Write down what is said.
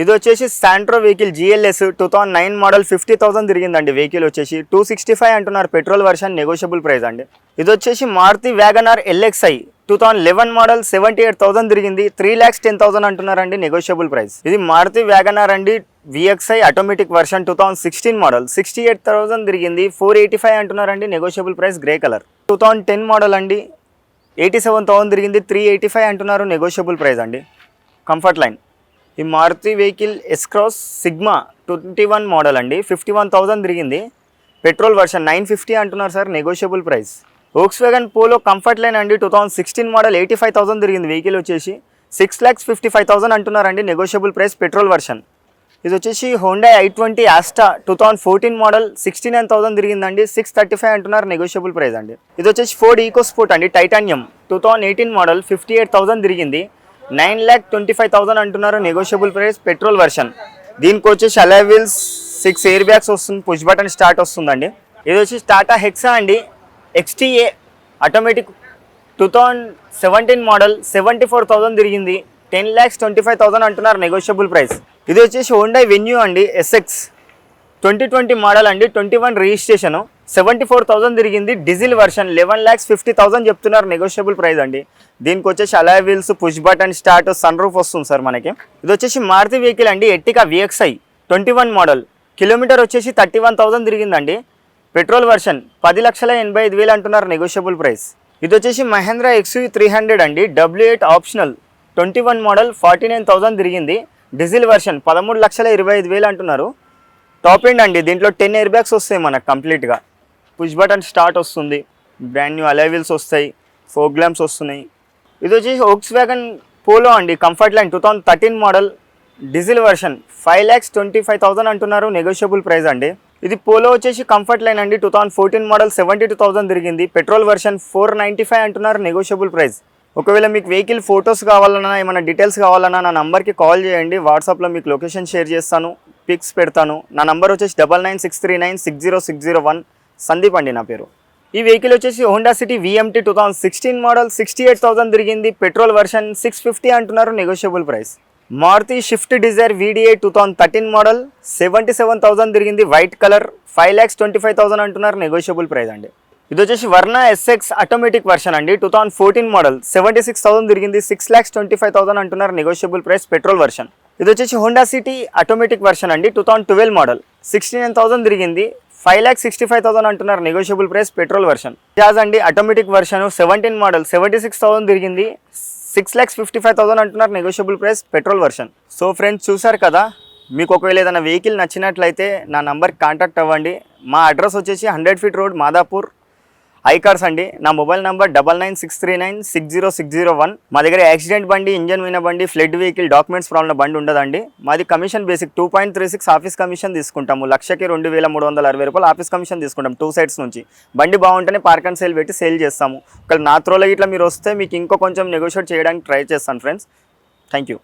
ఇది వచ్చేసి Santro vehicle GLS 2009 model 50,000 తిరిగిందండి. వెహికల్ వచ్చేసి 265 అంటున్నారు పెట్రోల్ వర్షన్, నెగోషియబుల్ ప్రైస్ అండి. ఇది వచ్చేసి మారుతి వ్యాగనార్ LXi 2011 మోడల్ 78,000 తిరిగింది. 3,10,000 అంటున్నారండి, నెగోషియబుల్ ప్రైస్. ఇది మారుతి వ్యాగనార్ అండి VXi ఆటోమేటిక్ వర్షన్ 2016 మోడల్ 68,000 తిరిగింది. 485 అంటున్నారండి, negotiable price, grey colour. 2010 model అండి 87,000 తిరిగింది. 385 అంటున్నారు, నెగోషియబుల్ ప్రైస్ అండి. Comfort line. ఈ Maruti vehicle S-Cross sigma 21 model అండి 51,000 తిరిగింది. పెట్రోల్ వర్షన్ 950 అంటున్నారు sir, negotiable price. Volkswagen polo comfort line అండి 2016 మోడల్ 85,000 తిరిగింది. వెహికల్ వచ్చేసి 6,55,000 అంటున్నారండి, నెగోషియబుల్ ప్రైస్, పెట్రోల్ వర్షన్. ఇది వచ్చేసి హోండా i20 ఆస్టా 2014 మోడల్ 69,000 తిరిగిందండి. 635 అంటున్నారు, నెగోషియబుల్ ప్రైస్ అండి. ఇది వచ్చేసి ఫోర్డ్ ఈకో స్పోర్ట్ అండి టైటానియం 2018 మోడల్ 58,000 తిరిగింది. 9,25,000 అంటున్నారు, నెగోషియబుల్ ప్రైస్, పెట్రోల్ వర్షన్. దీనికి వచ్చేసి అలాయ్ వీల్స్, 6 ఎయిర్ బ్యాగ్స్ వస్తుంది, పుష్ బటన్ స్టార్ట్ వస్తుందండి. ఇది వచ్చేసి టాటా హెక్సా అండి XTA ఆటోమేటిక్ 2017 మోడల్ 74,000 తిరిగింది. 10,25,000 అంటున్నారు, నెగోషియబుల్ ప్రైస్. ఇది వచ్చేసి హోండా వెన్యూ అండి SX 2020 మోడల్ అండి 21 రిజిస్ట్రేషన్ 74,000 తిరిగింది. డీజిల్ వర్షన్ 11,50,000 చెప్తున్నారు, నెగోషియబుల్ ప్రైస్ అండి. దీనికి వచ్చేసి alloy wheels, push button start, sun roof వస్తుంది సార్ మనకి. ఇది వచ్చేసి మారుతి వెహికల్ అండి ఎర్టిగా VXi 21 మోడల్, కిలోమీటర్ వచ్చేసి 31,000 తిరిగిందండి. పెట్రోల్ వర్షన్ 10,85,000 అంటున్నారు, నెగోషియబుల్ ప్రైస్. ఇది వచ్చేసి మహేంద్ర XUV 300 అండి W8 ఆప్షనల్ 21 మోడల్ 49,000 తిరిగింది. డీజిల్ వర్షన్ 13,25,000 అంటున్నారు. టాప్ ఎండ్ అండి, దీంట్లో 10 ఎయిర్ బ్యాగ్స్ వస్తాయి మనకు కంప్లీట్గా. పుష్ బటన్ స్టార్ట్ వస్తుంది, బ్రాండ్ న్యూ అలాయ్ వీల్స్ వస్తాయి, ఫోగ్ ల్యాంప్స్ వస్తున్నాయి. ఇది వచ్చేసి వోక్స్‌వ్యాగన్ పోలో అండి comfort line 2013 model diesel version 5,25,000 అంటున్నారు, నెగోషియబుల్ ప్రైస్ అండి. ఇది పోలో వచ్చేసి కంఫర్ట్ లైన్ అండి 2014 మోడల్ 72,000 తిరిగింది. పెట్రోల్ వర్షన్ 495 అంటున్నారు, నెగోషియబుల్ ప్రైస్. ఒకవేళ మీకు వెహికల్ ఫొటోస్ కావాలన్నా, ఏమైనా డీటెయిల్స్ కావాలన్నా నా నంబర్కి కాల్ చేయండి. వాట్సాప్లో మీకు లొకేషన్ షేర్ చేస్తాను, పిక్స్ పెడతాను. నా నంబర్ వచ్చేసి 9963960601. సందీప్ అండి నా పేరు. ఈ వెహికల్ వచ్చేసి హోండా సిటీ VMT 2016 మోడల్ 68,000 తిరిగింది. పెట్రోల్ వర్షన్ 650 అంటున్నారు, negotiable price. Maruti Swift Dzire VDI 2013 model 77,000 తిరిగింది. వైట్ కలర్ 5,25,000 అంటున్నారు, నెగోషియబుల్ ప్రైస్ అండి. ఇది వచ్చేసి వర్నా SX ఆటోమేటిక్ వర్షన్ అండి 2014 మోడల్ 76,000 తిరిగింది. 6,25,000 అంటున్నారు, నెగోషియబుల్ ప్రైస్, పెట్రోల్ వర్షన్. ఇది వచ్చేసి హోండా సిటీ ఆటోమేటిక్ వర్షన్ అండి 2012 మోడల్ 69,000 తిరిగింది. 5,65,000 అంటున్నారు, negotiable price, petrol version. Bajaj అండి ఆటోమేటిక్ వర్షన్ 17 మోడల్ 76,000 తిరిగింది. 6,55,000 అంటున్నారు, negotiable price, petrol version. So friends చూసారు కదా, మీకు ఒకవేళ ఏదైనా వెహికల్ నచ్చినట్లయితే నా నంబర్కి కాంటాక్ట్ అవ్వండి. మా అడ్రస్ వచ్చేసి 100 ఫీట్ రోడ్ మాదాపూర్ ఐకార్స్ అండి. నా మొబైల్ నెంబర్ 9963960601. మా దగ్గర యాక్సిడెంట్ బండి, ఇంజన్ పోయిన బండి, ఫ్లడ్ వెహికల్, డాక్యుమెంట్స్ ప్రాబ్లం బండి ఉండదండి. మాది కమిషన్ బేసిక్ 2.36 ఆఫీస్ కమిషన్ తీసుకుంటాము. లక్షకి 2,360 రూపాయలు ఆఫీస్ కమిషన్ తీసుకుంటాం 2 సైడ్స్ నుంచి. బండి బాగుంటేనే పార్క్ అండ్ సేల్ పెట్టి సేల్ చేస్తాము. ఒకవేళ నా త్రోలో ఇట్లా మీరు వస్తే మీకు ఇంకో కొంచెం నెగోషియేట్ చేయడానికి ట్రై చేస్తాను ఫ్రెండ్స్. Thank you.